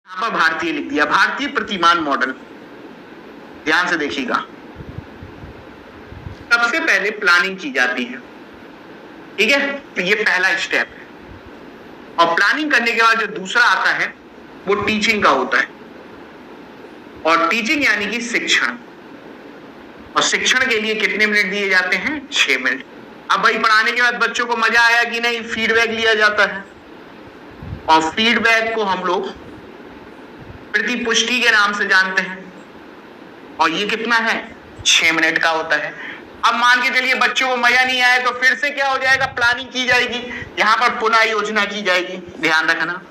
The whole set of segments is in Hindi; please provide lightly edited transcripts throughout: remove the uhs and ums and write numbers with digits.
यहाँ पर भारतीय लिख दिया, भारतीय प्रतिमान मॉडल। ध्यान से देखिएगा, सबसे पहले प्लानिंग की जाती है, ठीक है, तो ये पहला स्टेप है। और प्लानिंग करने के बाद जो दूसरा आता है वो टीचिंग का होता है। और टीचिंग यानी कि शिक्षण, और शिक्षण के लिए कितने मिनट दिए जाते हैं? 6 मिनट। अब भाई पढ़ाने के बाद बच्चों को मजा आया कि नहीं, फीडबैक लिया जाता है। और फीडबैक को हम लोग प्रतिपुष्टि के नाम से जानते हैं। और ये कितना है? 6 मिनट का होता है। अब मान के चलिए बच्चों को मजा नहीं आया तो फिर से क्या हो जाएगा? प्लानिंग की जाएगी, यहां पर पुनः योजना की जाएगी। ध्यान रखना।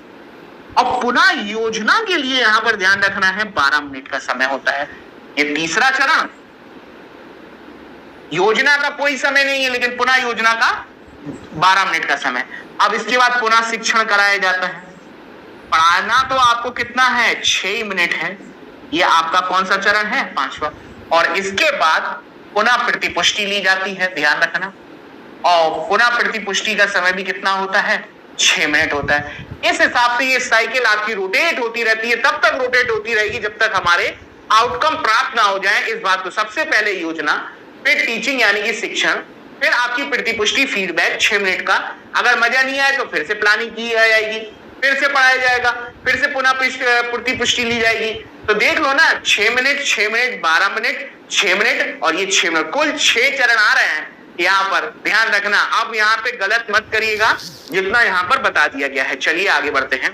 और पुनः योजना के लिए यहां पर ध्यान रखना है 12 मिनट का समय होता है। ये तीसरा चरण, योजना का कोई समय नहीं है लेकिन पुनः योजना का 12 मिनट का समय। अब इसके बाद पुनः शिक्षण कराया जाता है। पढ़ाना तो आपको कितना है? 6 मिनट है। ये आपका कौन सा चरण है? 5वां। और इसके बाद पुनः प्रतिपुष्टि ली जाती है। ध्यान रखना। और पुनः प्रतिपुष्टि का समय भी कितना होता है? 6 मिनट होता है। इस हिसाब से ये साइकिल आपकी रोटेट होती रहती है, तब तक रोटेट होती रहेगी जब तक हमारे आउटकम प्राप्त ना हो जाए। इस बात को सबसे पहले योजना, फिर टीचिंग यानी कि शिक्षण, फिर आपकी प्रतिपुष्टि फीडबैक 6 मिनट का। अगर मजा नहीं आए तो फिर से प्लानिंग की जाएगी, फिर से पढ़ाया जाएगा, फिर से पुनः प्रतिपुष्टि ली जाएगी। तो देख लो ना, 6 मिनट, 6 मिनट, 12 मिनट, 6 मिनट और ये 6 मिनट, कुल 6 चरण आ रहे हैं यहाँ पर। ध्यान रखना। अब यहाँ पे गलत मत करिएगा जितना यहाँ पर बता दिया गया है। चलिए आगे बढ़ते हैं।